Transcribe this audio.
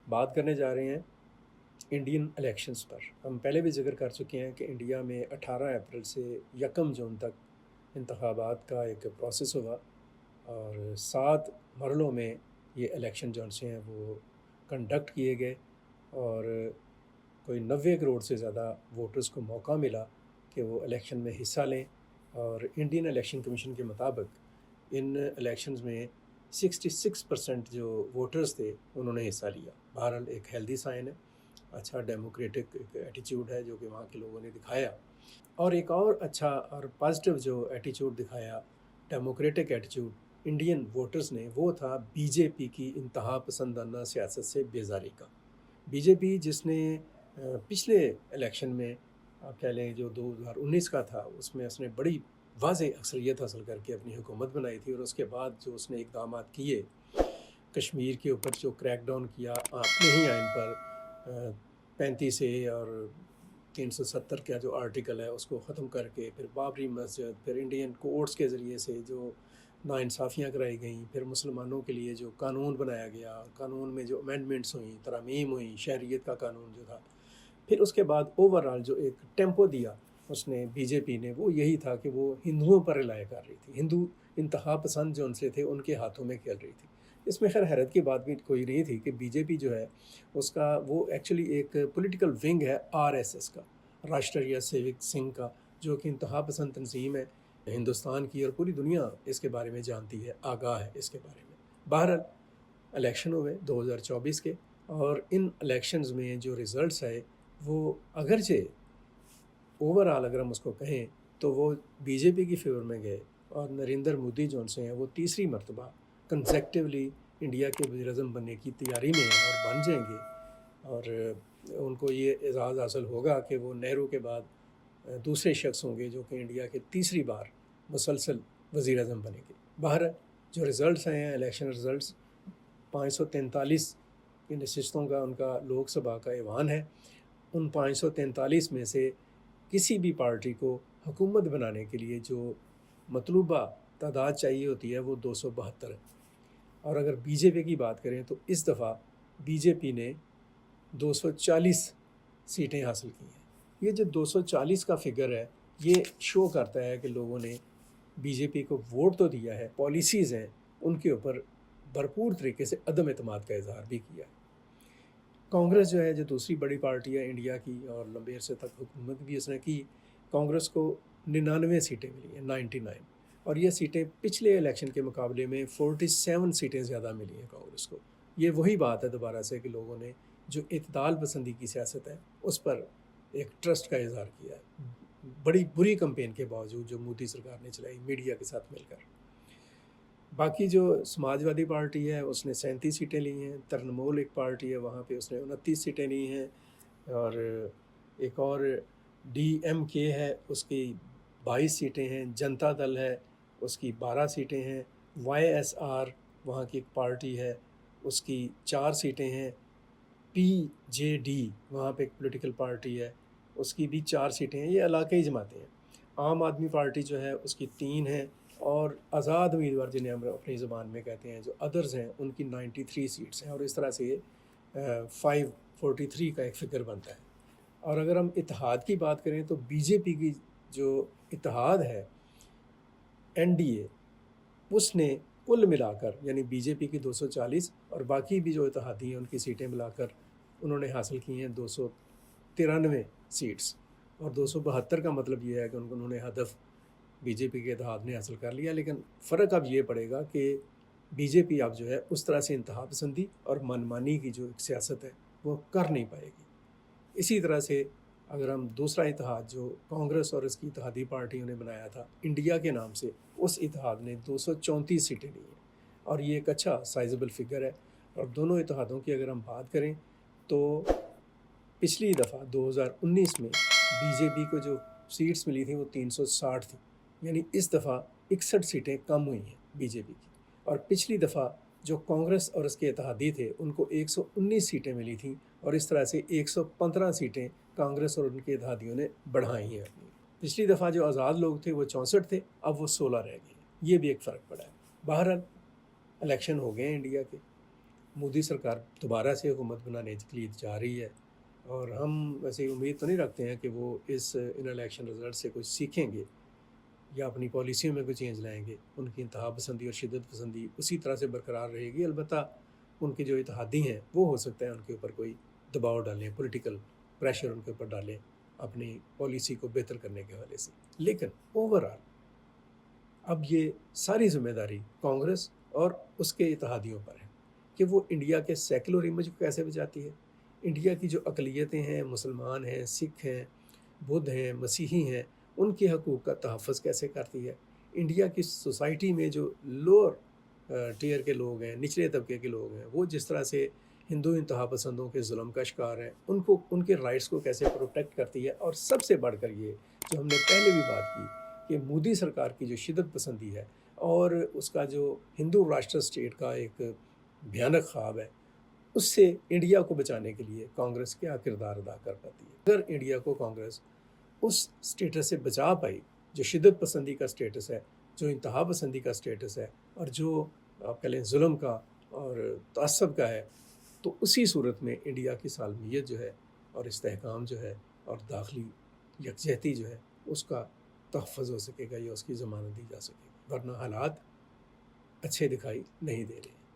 بات کرنے جا رہے ہیں انڈین الیکشنز پر۔ ہم پہلے بھی ذکر کر چکے ہیں کہ انڈیا میں 18 اپریل سے 1 جون تک انتخابات کا ایک پروسیس ہوا اور 7 مرحلوں میں یہ الیکشن جو سے ہیں وہ کنڈکٹ کیے گئے اور کوئی 90 کروڑ سے زیادہ ووٹرز کو موقع ملا کہ وہ الیکشن میں حصہ لیں، اور انڈین الیکشن کمیشن کے مطابق ان الیکشنز میں 66% جو ووٹرز تھے انہوں نے حصہ لیا۔ بہرحال ایک ہیلدی سائن ہے، اچھا ڈیموکریٹک ایک ایٹیچیوڈ ہے جو کہ وہاں کے لوگوں نے دکھایا، اور ایک اور اچھا اور پازیٹیو جو ایٹیچیوڈ دکھایا، ڈیموکریٹک ایٹیچیوڈ انڈین ووٹرز نے، وہ تھا بی جے پی کی انتہا پسندانہ سیاست سے بیزاری کا۔ بی جے پی جس نے پچھلے الیکشن میں آپ کہہ لیں جو 2019 کا تھا، اس میں اس نے بڑی واضح اکثریت حاصل کر کے اپنی حکومت بنائی تھی، اور اس کے بعد جو اس نے اقدامات کیے کشمیر کے اوپر، جو کریک ڈاؤن کیا اپنے ہی آئین پر، 35A اور 370 کا جو آرٹیکل ہے اس کو ختم کر کے، پھر بابری مسجد، پھر انڈین کورٹس کے ذریعے سے جو ناانصافیاں کرائی گئیں، پھر مسلمانوں کے لیے جو قانون بنایا گیا، قانون میں جو امینڈمنٹس ہوئیں، ترامیم ہوئیں، شہریت کا قانون جو تھا، پھر اس کے بعد اوورآل جو ایک ٹیمپو دیا اس نے بی جے پی نے، وہ یہی تھا کہ وہ ہندوؤں پر رلائے کر رہی تھی، ہندو انتہا پسند جو ان سے تھے ان کے ہاتھوں میں کھیل رہی تھی۔ اس میں خیر حیرت کی بات بھی کوئی نہیں تھی کہ بی جے پی جو ہے اس کا وہ ایکچولی ایک پولیٹیکل ونگ ہے RSS کا، راشٹریہ سیوک سنگھ کا، جو کہ انتہا پسند تنظیم ہے ہندوستان کی، اور پوری دنیا اس کے بارے میں جانتی ہے، آگاہ ہے اس کے بارے میں۔ بہرحال الیکشن ہوئے 2024 کے، اور ان الیکشنز میں جو ریزلٹس آئے وہ اگرچہ اوورآل اگر ہم اس کو کہیں تو وہ بی جے پی کی فیور میں گئے، اور نریندر مودی جو ان سے ہیں وہ تیسری مرتبہ کنزیکٹیولی انڈیا کے وزیر اعظم بننے کی تیاری میں ہیں اور بن جائیں گے، اور ان کو یہ اعزاز حاصل ہوگا کہ وہ نہرو کے بعد دوسرے شخص ہوں گے جو کہ انڈیا کے تیسری بار مسلسل وزیر اعظم بنیں گے۔ بہرحال جو ریزلٹس آئے ہیں الیکشن ریزلٹس، 543 کی نشستوں کا ان کا لوک سبھا کا ایوان ہے، ان 543 میں سے کسی بھی پارٹی کو حکومت بنانے کے لیے جو مطلوبہ تعداد چاہیے ہوتی ہے وہ 272 ہے، اور اگر بی جے پی کی بات کریں تو اس دفعہ بی جے پی نے 240 سیٹیں حاصل کی ہیں۔ یہ جو 240 کا فگر ہے یہ شو کرتا ہے کہ لوگوں نے بی جے پی کو ووٹ تو دیا ہے، پالیسیز ہیں ان کے اوپر بھرپور طریقے سے عدم اعتماد کا اظہار بھی کیا ہے۔ کانگریس جو ہے جو دوسری بڑی پارٹی ہے انڈیا کی، اور لمبے عرصے تک حکومت بھی اس نے کی، کانگریس کو 99 سیٹیں ملی ہیں، 99، اور یہ سیٹیں پچھلے الیکشن کے مقابلے میں 47 سیٹیں زیادہ ملی ہیں کانگریس کو۔ یہ وہی بات ہے دوبارہ سے کہ لوگوں نے جو اعتدال پسندی کی سیاست ہے اس پر ایک ٹرسٹ کا اظہار کیا ہے، بڑی بری کمپین کے باوجود جو مودی سرکار نے چلائی میڈیا کے ساتھ مل کر۔ باقی جو سماجوادی پارٹی ہے اس نے 37 سیٹیں لی ہیں، ترنمول ایک پارٹی ہے وہاں پہ اس نے 29 سیٹیں لی ہیں، اور ایک اور DMK ہے اس کی 22 سیٹیں ہیں، جنتا دل ہے اس کی 12 سیٹیں ہیں، YSR وہاں کی ایک پارٹی ہے اس کی 4 سیٹیں ہیں، PJD وہاں پہ ایک پولیٹیکل پارٹی ہے اس کی بھی 4 سیٹیں ہیں، یہ علاقائی جماعتیں ہیں۔ عام آدمی پارٹی جو ہے اس کی 3 ہیں، اور آزاد امیدوار جنہیں ہم اپنی زبان میں کہتے ہیں جو ادرز ہیں ان کی 93 سیٹس ہیں، اور اس طرح سے یہ 543 کا ایک فگر بنتا ہے۔ اور اگر ہم اتحاد کی بات کریں تو بی جے پی کی جو اتحاد ہے NDA، اس نے کل ملا کر یعنی بی جے پی کی 240 اور باقی بھی جو اتحادی ہیں ان کی سیٹیں ملا کر انہوں نے حاصل کی ہیں 293 سیٹس، اور 272 کا مطلب یہ ہے کہ انہوں نے ہدف بی جے پی کے اتحاد نے حاصل کر لیا۔ لیکن فرق اب یہ پڑے گا کہ بی جے پی اب جو ہے اس طرح سے انتہا پسندی اور منمانی کی جو ایک سیاست ہے وہ کر نہیں پائے گی۔ اسی طرح سے اگر ہم دوسرا اتحاد جو کانگریس اور اس کی اتحادی پارٹیوں نے بنایا تھا انڈیا کے نام سے، اس اتحاد نے 234 سیٹیں لی ہیں، اور یہ ایک اچھا سائزبل فگر ہے۔ اور دونوں اتحادوں کی اگر ہم بات کریں تو پچھلی دفعہ 2019 میں بی جے پی کو جو سیٹس ملی تھیں وہ 360 تھیں، یعنی اس دفعہ 61 سیٹیں کم ہوئی ہیں بی جے پی کی، اور پچھلی دفعہ جو کانگریس اور اس کے اتحادی تھے ان کو 119 سیٹیں ملی تھیں، اور اس طرح سے 115 سیٹیں کانگریس اور ان کے اتحادیوں نے بڑھائی ہیں اپنی۔ پچھلی دفعہ جو آزاد لوگ تھے وہ 64 تھے، اب وہ 16 رہ گئے ہیں، یہ بھی ایک فرق پڑا ہے۔ بہرحال الیکشن ہو گئے ہیں انڈیا کے، مودی سرکار دوبارہ سے حکومت بنانے کے لیے جا رہی ہے، اور ہم ویسے امید تو نہیں رکھتے ہیں کہ وہ ان الیکشن رزلٹ سے کچھ سیکھیں گے یا اپنی پالیسیوں میں کوئی چینج لائیں گے۔ ان کی انتہا پسندی اور شدت پسندی اسی طرح سے برقرار رہے گی، البتہ ان کے جو اتحادی ہیں وہ ہو سکتا ہے ان کے اوپر کوئی دباؤ ڈالیں، پولیٹیکل پریشر ان کے اوپر ڈالیں اپنی پالیسی کو بہتر کرنے کے حوالے سے۔ لیکن اوورآل اب یہ ساری ذمہ داری کانگریس اور اس کے اتحادیوں پر ہے کہ وہ انڈیا کے سیکولر امیج کو کیسے بچاتی ہے، انڈیا کی جو اقلیتیں ہیں، مسلمان ہیں، سکھ ہیں، بدھ ہیں، مسیحی ہیں، ان کے حقوق کا تحفظ کیسے کرتی ہے، انڈیا کی سوسائٹی میں جو لوور ٹیئر کے لوگ ہیں، نچلے طبقے کے لوگ ہیں، وہ جس طرح سے ہندو انتہا پسندوں کے ظلم کا شکار ہیں، ان کے رائٹس کو کیسے پروٹیکٹ کرتی ہے، اور سب سے بڑھ کر یہ جو ہم نے پہلے بھی بات کی کہ مودی سرکار کی جو شدت پسندی ہے اور اس کا جو ہندو راشٹر اسٹیٹ کا ایک بھیانک خواب ہے، اس سے انڈیا کو بچانے کے لیے کانگریس کیا کردار ادا کر پاتی ہے۔ اگر انڈیا کو کانگریس اس سٹیٹس سے بچا پائی جو شدت پسندی کا سٹیٹس ہے، جو انتہا پسندی کا سٹیٹس ہے، اور جو آپ کہہ لیں ظلم کا اور تعصب کا ہے، تو اسی صورت میں انڈیا کی سالمیت جو ہے اور استحکام جو ہے اور داخلی یکجہتی جو ہے اس کا تحفظ ہو سکے گا یا اس کی ضمانت دی جا سکے گی، ورنہ حالات اچھے دکھائی نہیں دے رہے۔